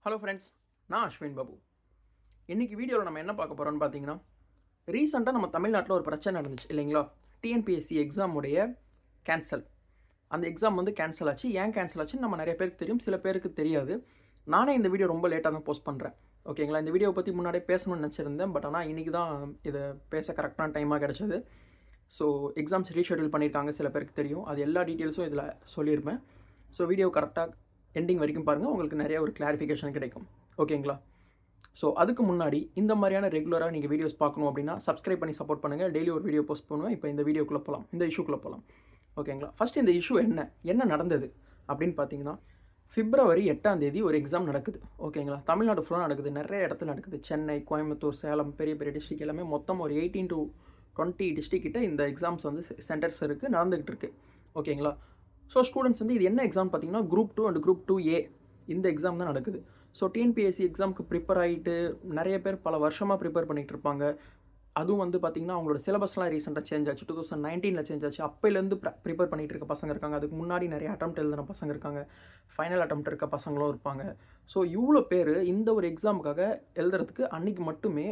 Hello friends, நான் அஸ்வின் பாபு. இன்றைக்கி வீடியோவில் நம்ம என்ன பார்க்க போகிறோம்னு பார்த்தீங்கன்னா, ரீசெண்டாக நம்ம தமிழ்நாட்டில் ஒரு பிரச்சனை நடந்துச்சு இல்லைங்களா? டிஎன்பிஎஸ்சி எக்ஸாமுடைய கேன்சல். அந்த எக்ஸாம் வந்து கேன்சல் ஆச்சு. ஏன் கேன்சல் ஆச்சுன்னு நம்ம நிறைய பேருக்கு தெரியும், சில பேருக்கு தெரியாது. நானே இந்த வீடியோ ரொம்ப லேட்டாக தான் போஸ்ட் பண்ணுறேன். ஓகேங்களா? இந்த வீடியோவை பற்றி முன்னாடியே பேசணும்னு நினச்சிருந்தேன். பட் ஆனால் இன்றைக்கி தான் இதை பேச கரெக்டான டைமாக கிடச்சிது. ஸோ எக்ஸாம்ஸ் ரீஷெடியூல் பண்ணியிருக்காங்க, சில பேருக்கு தெரியும். அது எல்லா டீட்டெயில்ஸும் இதில் சொல்லியிருப்பேன். ஸோ வீடியோ கரெக்டாக எண்டிங் வரைக்கும் பாருங்கள், உங்களுக்கு நிறைய ஒரு கிளாரிஃபிகேஷன் கிடைக்கும். ஓகேங்களா? ஸோ அதுக்கு முன்னாடி இந்த மாதிரியான ரெகுலராக நீங்கள் வீடியோஸ் பார்க்கணும் அப்படின்னா சப்ஸ்கிரைப் பண்ணி சப்போர்ட் பண்ணுங்கள். டெய்லி ஒரு வீடியோ போஸ்ட் பண்ணுவேன். இப்போ இந்த வீடியோக்குள்ளே போகலாம், இந்த இஷ்யூக்குள்ளே போகலாம். ஓகேங்களா? ஃபஸ்ட் இந்த இஷ்யூ என்ன நடந்தது அப்படின்னு பார்த்தீங்கன்னா, February 8 ஒரு எக்ஸாம் நடக்குது. ஓகேங்களா? தமிழ்நாடு ஃபுல்லாக நடக்குது, நிறைய இடத்துல நடக்குது. சென்னை, கோயம்புத்தூர், சேலம், பெரிய பெரிய டிஸ்ட்ரிக் எல்லாமே மொத்தம் ஒரு 18 to 20 டிஸ்ட்ரிக் கிட்ட இந்த எக்ஸாம்ஸ் வந்து சென்டர்ஸ் இருக்குது, நடந்துகிட்டு இருக்குது. ஓகேங்களா? ஸோ ஸ்டூடெண்ட்ஸ் வந்து இது என்ன எக்ஸாம் பார்த்தீங்கன்னா, குரூப் 2 அண்ட் குரூப் 2A இந்த எக்ஸாம் தான் நடக்குது. ஸோ டிஎன்பிஎஸ்சி எக்ஸாமுக்கு ப்ரிப்பேர் ஆகிட்டு நிறைய பேர் பல வருஷமாக ப்ரிப்பேர் பண்ணிகிட்டு இருப்பாங்க. அதுவும் வந்து பார்த்திங்கன்னா அவங்களோட சிலபஸ்லாம் ரீசெண்டாக சேஞ்ச் ஆச்சு, 2019 சேஞ்ச் ஆச்சு. அப்போலேருந்து ப்ரிப்பேர் பண்ணிகிட்டு இருக்க பசங்க இருக்காங்க. அதுக்கு முன்னாடி நிறைய அட்டெம்ப்ட் எழுதின பசங்க இருக்காங்க, ஃபைனல் அட்டெம்ப்ட் இருக்க பசங்களும் இருப்பாங்க. ஸோ இவ்வளோ பேர் இந்த ஒரு எக்ஸாமுக்காக எழுதுறதுக்கு அன்றைக்கி மட்டுமே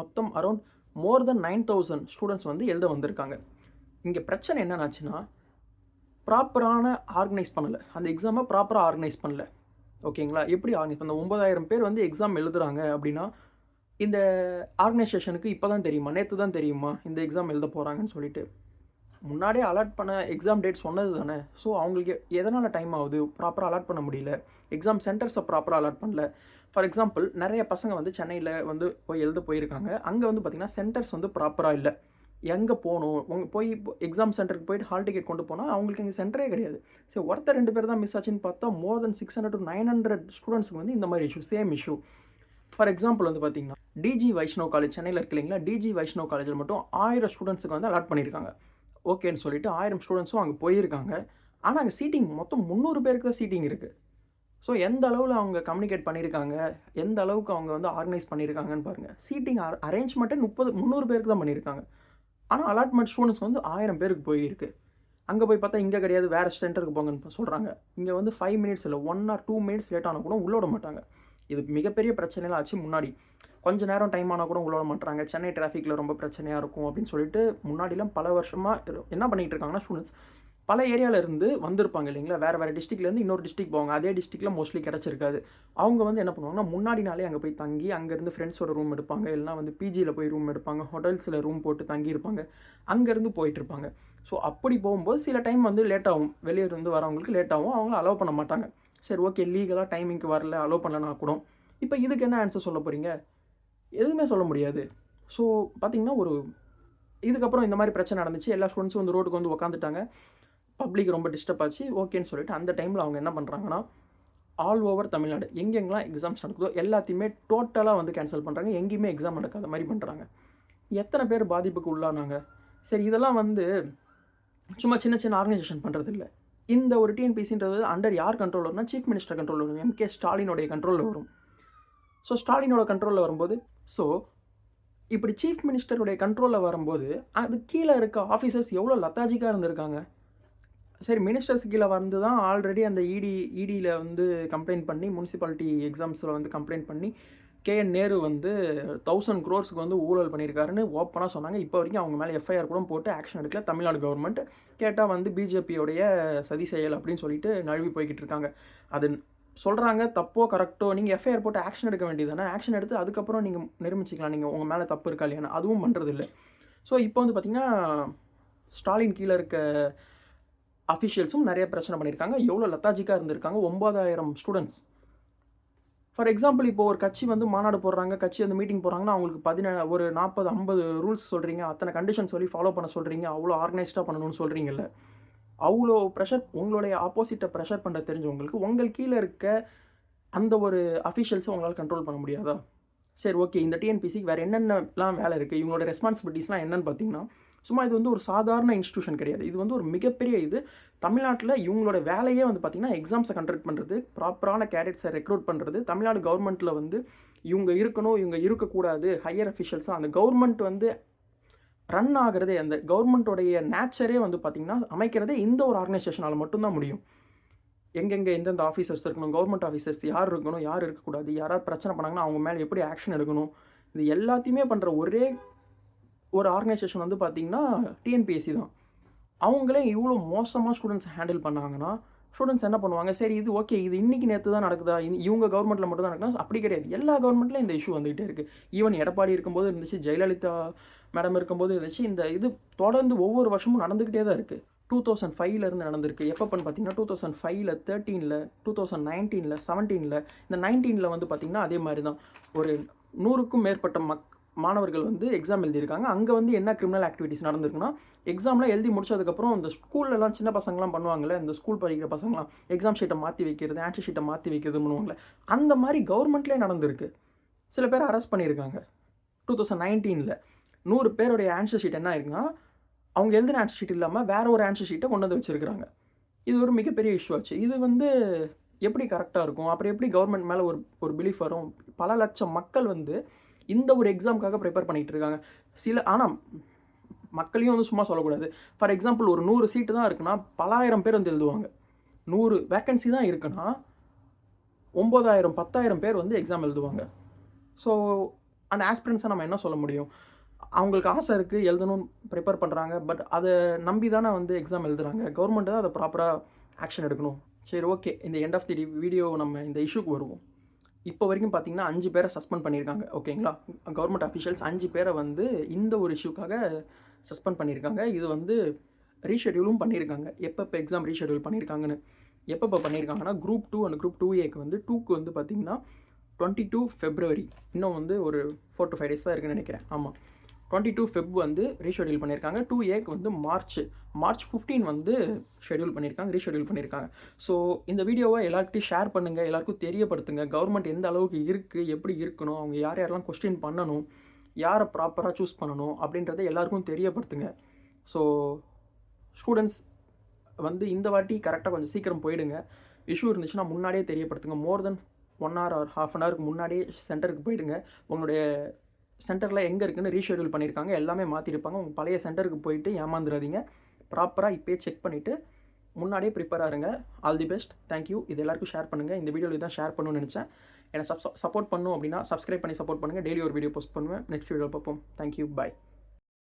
மொத்தம் அரௌண்ட் மோர் தென் 9,000 ஸ்டூடெண்ட்ஸ் வந்து எழுத வந்திருக்காங்க. இங்கே பிரச்சனை என்னென்னாச்சுன்னா, ப்ராப்பரான ஆர்கனைஸ் பண்ணலை, அந்த எக்ஸாமை ப்ராப்பராக ஆர்கனைஸ் பண்ணல. ஓகேங்களா? எப்படி ஆர்கனைஸ் பண்ண 9,000 பேர் வந்து எக்ஸாம் எழுதுகிறாங்க அப்படின்னா, இந்த ஆர்கனைசேஷனுக்கு இப்போ தான் தெரியுமா, நேற்று தான் தெரியுமா இந்த எக்ஸாம் எழுத போகிறாங்கன்னு சொல்லிட்டு? முன்னாடியே அலாட் பண்ண எக்ஸாம் டேட் சொன்னது தானே. ஸோ அவங்களுக்கு எதனால் டைம் ஆகுது? ப்ராப்பராக அலாட் பண்ண முடியல, எக்ஸாம் சென்டர்ஸை ப்ராப்பராக அலாட் பண்ணல. ஃபார் எக்ஸாம்பிள், நிறைய பசங்க வந்து சென்னையில் வந்து போய் எழுத போயிருக்காங்க. அங்கே வந்து பார்த்திங்கன்னா சென்டர்ஸ் வந்து ப்ராப்பராக இல்லை. எங்கே போகணும், போய் எக்ஸாம் சென்டருக்கு போய்ட்டு ஹால் டிக்கெட் கொண்டு போனால் அவங்களுக்கு இங்கே சென்டரே கிடையாது. சரி, ஒருத்தர் 2 பேர் தான் மிஸ் ஆச்சுன்னு பார்த்தா மோர் தென் 600 to 900 ஸ்டூடெண்ட்ஸுக்கு வந்து இந்த மாதிரி issue, same issue. For example வந்து பார்த்தீங்கன்னா, டிஜி வைஷ்ணவ் காலேஜ் சென்னையில் இருக்கு இல்லைங்களா? டிஜி வைஷ்ணவ் காலேஜில் மட்டும் 1000 ஸ்டூடெண்ட்ஸுக்கு வந்து அலாட் பண்ணியிருக்காங்க. ஓகேன்னு சொல்லிட்டு 1000 ஸ்டூடெண்ட்ஸும் அங்கே போயிருக்காங்க. ஆனால் அங்கே சீட்டிங் மொத்தம் 300 பேருக்கு தான் சீட்டிங் இருக்குது. ஸோ எந்த அளவில் அவங்க கம்யூனிகேட் பண்ணியிருக்காங்க, எந்த அளவுக்கு அவங்க வந்து ஆர்கனைஸ் பண்ணியிருக்காங்கன்னு பாருங்கள். சீட்டிங் அரேஞ்ச்மெண்ட்டே 300 பேருக்கு தான் பண்ணியிருக்காங்க. ஆனால் அலாட்மெண்ட் ஸ்டூடெண்ட்ஸ் வந்து 1000 பேருக்கு போயிருக்கு. அங்கே போய் பார்த்தா இங்கே கிடையாது, வேறு சென்டருக்கு போங்கன்னு சொல்கிறாங்க. இங்கே வந்து 5 மினிட்ஸ் இல்லை, 1 or 2 மினிட்ஸ் லேட் ஆனால் கூட உள்ள விட மாட்டாங்க. இது மிகப்பெரிய பிரச்சனைலாம் ஆச்சு முன்னாடி. கொஞ்சம் நேரம் டைம் ஆனால் கூட உள்ள விட மாட்டாங்க. சென்னை டிராஃபிக்கில் ரொம்ப பிரச்சனையாக இருக்கும் அப்படின்னு சொல்லிட்டு முன்னாடிலாம் பல வருஷமாக என்ன பண்ணிகிட்டு இருக்காங்கன்னா, ஸ்டூடெண்ட்ஸ் பல ஏரியாவில் இருந்து வந்திருப்பாங்க இல்லைங்களா? வேறு டிஸ்ட்ரிக்ட்லேருந்து இன்னொரு டிஸ்ட்ரிக் போவாங்க. அதே டிஸ்ட்ரிக்டில் மோஸ்ட்லி கிடச்சிருக்காது. அவங்க வந்து என்ன பண்ணுவாங்கன்னா, முன்னாடி நாளே அங்கே போய் தங்கி அங்கேருந்து ஃப்ரெண்ட்ஸோட ரூம் எடுப்பாங்க, இல்லைனா வந்து பிஜியில் போய் ரூம் எடுப்பாங்க, ஹோட்டல்ஸில் ரூம் போட்டு தங்கியிருப்பாங்க, அங்கேருந்து போயிட்டுருப்பாங்க. ஸோ அப்படி போகும்போது சில டைம் வந்து லேட் ஆகும், வெளியூர்லேருந்து வரவங்களுக்கு லேட் ஆகும், அவங்கள அலோவ் பண்ண மாட்டாங்க. சரி, ஓகே, லீகலாக டைமிங்க்கு வரல, அலோவ் பண்ணலனா கூட. இப்போ இதுக்கு என்ன ஆன்சர் சொல்ல போகிறீங்க? எதுவுமே சொல்ல முடியாது. ஸோ பார்த்திங்கன்னா, இதுக்கப்புறம் இந்த மாதிரி பிரச்சனை நடந்துச்சு. எல்லா ஸ்டூடெண்ட்ஸும் வந்து ரோட்டுக்கு வந்து உட்காந்துட்டாங்க. பப்ளிக் ரொம்ப டிஸ்டர்ப் ஆச்சு. ஓகேன்னு சொல்லிட்டு அந்த டைமில் அவங்க என்ன பண்ணுறாங்கன்னா, ஆல் ஓவர் தமிழ்நாடு எங்கெங்கெல்லாம் எக்ஸாம்ஸ் நடக்குதோ எல்லாத்தையுமே டோட்டலாக வந்து கேன்சல் பண்ணுறாங்க. எங்கேயுமே எக்ஸாம் நடக்காத மாதிரி பண்ணுறாங்க. எத்தனை பேர் பாதிப்புக்கு உள்ளானாங்க? சரி, இதெல்லாம் வந்து சும்மா சின்ன சின்ன ஆர்கனைசேஷன் பண்ணுறது இல்லை. இந்த ஒரு டிஎன்பிசின்றது அண்டர் யார் கண்ட்ரோல் வரும்னா, சீஃப் மினிஸ்டர் கண்ட்ரோல் வரும், எம்கே ஸ்டாலினுடைய கண்ட்ரோலில் வரும். ஸோ ஸ்டாலினோட கண்ட்ரோலில் வரும்போது, ஸோ இப்படி சீஃப் மினிஸ்டருடைய கண்ட்ரோலில் வரும்போது அது கீழே இருக்க ஆஃபீஸர்ஸ் எவ்வளோ லத்தாஜிக்காக இருந்திருக்காங்க. சரி, மினிஸ்டர்ஸ் கீழே வந்து தான் ஆல்ரெடி அந்த இடியில் வந்து கம்ப்ளைண்ட் பண்ணி, முனிசிபாலிட்டி எக்ஸாம்ஸில் வந்து கம்ப்ளைண்ட் பண்ணி, KN நேரு வந்து 1000 crores வந்து ஊழல் பண்ணியிருக்காருன்னு ஓப்பனாக சொன்னாங்க. இப்போ வரைக்கும் அவங்க மேலே எஃப்ஐஆர் கூட போட்டு ஆக்ஷன் எடுக்கல தமிழ்நாடு கவர்மெண்ட். கேட்டால் வந்து பிஜேபியோடைய சதி செயல் அப்படின்னு சொல்லிட்டு நழுவி போய்கிட்டு இருக்காங்க. அது சொல்கிறாங்க, தப்போ கரெக்டோ, நீங்கள் எஃப்ஐஆர் போட்டு ஆக்ஷன் எடுக்க வேண்டியதானே. ஆக்ஷன் எடுத்து அதுக்கப்புறம் நீங்கள் நிரூபிச்சிக்கலாம், நீங்கள் உங்கள் மேலே தப்பு இருக்கா இல்லையானா. அதுவும் பண்ணுறதில்லை. ஸோ இப்போ வந்து பார்த்திங்கன்னா, ஸ்டாலின் கீழே இருக்க அஃபிஷியல்ஸும் நிறைய பிரச்சனை பண்ணியிருக்காங்க. எவ்வளோ லத்தாஜிக்காக இருந்திருக்காங்க. 9,000 ஸ்டூடெண்ட்ஸ். ஃபார் எக்ஸாம்பிள், இப்போ ஒரு கட்சி வந்து மாநாடு போடுறாங்க, கட்சி வந்து மீட்டிங் போகிறாங்கன்னா அவங்களுக்கு ஒரு 40, 50 ரூல்ஸ் சொல்கிறீங்க, அத்தனை கண்டிஷன் சொல்லி ஃபாலோ பண்ண சொல்கிறீங்க, அவ்வளோ ஆர்கனைஸ்டாக பண்ணணும்னு சொல்கிறீங்கல்ல. அவ்வளோ ப்ரெஷர், உங்களுடைய ஆப்போசிட்டை ப்ரெஷர் பண்ணுற தெரிஞ்சவங்களுக்கு உங்கள் கீழே இருக்க அந்த ஒரு அஃபிஷியல்ஸை உங்களால் கண்ட்ரோல் பண்ண முடியாதா? சரி, ஓகே, இந்த டிஎன்பிசிக்கு வேறு என்னென்னலாம் வேலை இருக்குது, இவங்களோட ரெஸ்பான்சிபிலிட்டிஸ்லாம் என்னென்னு பார்த்தீங்கன்னா, சும்மா இது வந்து ஒரு சாதாரண இன்ஸ்டியூஷன் கிடையாது. இது வந்து ஒரு மிகப்பெரிய தமிழ்நாட்டில் இவங்களோட வேலையே வந்து பார்த்திங்கன்னா, எக்ஸாம்ஸை கண்டக்ட் பண்ணுறது, ப்ராப்பரான கேடட்ஸை ரெக்ரூட் பண்ணுறது. தமிழ்நாடு கவர்மெண்ட்டில் வந்து இவங்க இருக்கணும், இவங்க இருக்கக்கூடாது, ஹையர் அஃபிஷியல்ஸாக அந்த கவர்மெண்ட் வந்து ரன் ஆகிறதே, அந்த கவர்மெண்ட்டோடைய நேச்சரே வந்து பார்த்திங்கன்னா அமைக்கிறதே இந்த ஒரு ஆர்கனைசேஷனால் மட்டும்தான் முடியும். எங்கெங்கே எந்தெந்த ஆஃபீஸர்ஸ் இருக்கணும், கவர்மெண்ட் ஆஃபீஸர்ஸ் யார் இருக்கணும், யார் இருக்கக்கூடாது, யாராவது பிரச்சனை பண்ணாங்கன்னா அவங்க மேலே எப்படி ஆக்ஷன் எடுக்கணும், இது எல்லாத்தையுமே பண்ணுற ஒரே ஒரு ஆர்கனைசேஷன் வந்து பார்த்தீங்கன்னா டிஎன்பிஎஸ்சி தான். அவங்களே இவ்வளோ மோசமாக ஸ்டூடெண்ட்ஸ் ஹேண்டில் பண்ணாங்கன்னா ஸ்டூடெண்ட்ஸ் என்ன பண்ணுவாங்க, சரி இது ஓகே, இது இன்றைக்கி நேற்று தான் நடக்குதா, இவங்க கவர்மெண்ட்டில் மட்டும் தான் நடக்குதா? அப்படி கிடையாது. எல்லா கவர்மெண்ட்லையும் இந்த இஷ்யூ வந்துகிட்டே இருக்குது. ஈவன் எடப்பாடி இருக்கும்போது இருந்துச்சு, ஜெயலலிதா மேடம் இருக்கும்போது இருந்துச்சு. இந்த இது தொடர்ந்து ஒவ்வொரு வருஷமும் நடந்துக்கிட்டே தான் இருக்குது. 2005லேருந்து நடந்திருக்கு. எப்போன்னு பார்த்தீங்கன்னா 2005ல், 13ல், 2019ல், 17ல், இந்த 19ல் வந்து பார்த்திங்கன்னா அதே மாதிரி தான் ஒரு 100க்கும் மேற்பட்ட மாணவர்கள் வந்து எக்ஸாம் எழுதியிருக்காங்க. அங்கே வந்து என்ன கிரிமினல் ஆக்டிவிட்டிஸ் நடந்திருக்குன்னா, எக்ஸாம்லாம் எழுதி முடிச்சதுக்கப்புறம் இந்த ஸ்கூல்லலாம் சின்ன பசங்களாம் பண்ணுவாங்கள்ல, இந்த ஸ்கூல் படிக்கிற பசங்களாம் எக்ஸாம் ஷீட்டை மாற்றி வைக்கிறது, ஆன்சர் ஷீட்டை மாற்றி வைக்கிறது பண்ணுவாங்கள்ல, அந்த மாதிரி கவர்மெண்ட்லேயே நடந்திருக்கு. சில பேர் அரெஸ்ட் பண்ணியிருக்காங்க. 2019ல் 100 பேருடைய ஆன்சர் ஷீட் என்ன ஆயிருக்குன்னா, அவங்க எழுதின ஆன்சர் ஷீட் இல்லாமல் வேற ஒரு ஆன்சர் ஷீட்டை கொண்டு வந்து வச்சுருக்காங்க. இது ஒரு மிகப்பெரிய இஷ்யூ ஆச்சு. இது வந்து எப்படி கரெக்டாக இருக்கும்? அப்புறம் எப்படி கவர்மெண்ட் மேலே ஒரு பிலீஃப் வரும்? பல லட்சம் மக்கள் வந்து இந்த ஒரு எக்ஸாமுக்காக ப்ரிப்பேர் பண்ணிகிட்டு இருக்காங்க. ஆனால் மக்களையும் வந்து சும்மா சொல்லக்கூடாது. ஃபார் எக்ஸாம்பிள் ஒரு 100 சீட்டு தான் இருக்குன்னா, பலாயிரம் பேர் வந்து எழுதுவாங்க. 100 வேக்கன்சி தான் இருக்குன்னா 9,000 10,000 பேர் வந்து எக்ஸாம் எழுதுவாங்க. ஸோ அந்த ஆஸ்பிரன்ஸை நம்ம என்ன சொல்ல முடியும்? அவங்களுக்கு ஆசை இருக்குது, எழுதணும்னு ப்ரிப்பேர் பண்ணுறாங்க. பட் அதை நம்பி தானே வந்து எக்ஸாம் எழுதுகிறாங்க. கவர்மெண்ட் தான் அதை ப்ராப்பராக ஆக்ஷன் எடுக்கணும். சரி, ஓகே, இந்த எண்ட் ஆஃப் தி வீடியோ நம்ம இந்த இஷ்யூக்கு வருவோம். இப்போ வரைக்கும் பார்த்தீங்கன்னா 5 பேரை சஸ்பெண்ட் பண்ணியிருக்காங்க. ஓகேங்களா? கவர்மெண்ட் அஃபிஷியல்ஸ் 5 பேரை வந்து இந்த ஒரு இஷ்யூக்காக சஸ்பெண்ட் பண்ணியிருக்காங்க. இது வந்து ரீஷெடியூலும் பண்ணியிருக்காங்க. எப்போ எக்ஸாம் ரீஷெடியூல் பண்ணியிருக்காங்கன்னு எப்போ பண்ணியிருக்காங்கன்னா, குரூப் 2 அண்ட் குரூப் 2ஏக்கு வந்து 2க்கு வந்து பார்த்திங்கன்னா 22 ஃபெப்ரவரி, இன்னும் வந்து ஒரு 4 to 5 days தான் இருக்குன்னு நினைக்கிறேன். ஆமாம், 22 ஃபெப் வந்து ரீஷெடியூல் பண்ணியிருக்காங்க. 2ஏக்கு வந்து மார்ச் 15 வந்து ரீஷெடியூல் பண்ணியிருக்காங்க. ஸோ இந்த வீடியோவை எல்லாருக்கிட்டையும் ஷேர் பண்ணுங்கள், எல்லாருக்கும் தெரியப்படுத்துங்க. கவர்மெண்ட் எந்த அளவுக்கு இருக்குது, எப்படி இருக்கணும், அவங்க யாரெல்லாம் கொஸ்டின் பண்ணணும், யாரை ப்ராப்பராக சூஸ் பண்ணணும் அப்படின்றத எல்லாருக்கும் தெரியப்படுத்துங்க. ஸோ ஸ்டூடெண்ட்ஸ் வந்து இந்த வாட்டி கரெக்டாக கொஞ்சம் சீக்கிரம் போயிடுங்க. இஷ்யூ இருந்துச்சுன்னா முன்னாடியே தெரியப்படுத்துங்க. மோர் தென் 1 hour or half an hourக்கு முன்னாடியே சென்டருக்கு போயிடுங்க. உங்களுடைய சென்டரில் எங்கே இருக்குன்னு ரீஷெடியூல் பண்ணியிருக்காங்க, எல்லாமே மாற்றிருப்பாங்க. உங்கள் பழைய சென்டருக்கு போயிட்டு ஏமாந்துடாதீங்க. ப்ராப்பராக இப்போயே செக் பண்ணிவிட்டு முன்னாடியே ப்ரிப்பேர் ஆகுங்க. All the best. தேங்க்யூ. இது எல்லாருக்கும் ஷேர் பண்ணுங்கள். இந்த வீடியோவில் தான் ஷேர் பண்ணணும்னு நினச்சேன். என்னை சப்போர்ட் பண்ணணும் அப்படின்னா சப்ஸ்கிரைப் பண்ணி சப்போர்ட் பண்ணுங்கள். டெய்லி ஒரு வீடியோ போஸ்ட் பண்ணுவேன். நெக்ஸ்ட் வீடியோ பார்ப்போம். தேங்க்யூ. பாய்.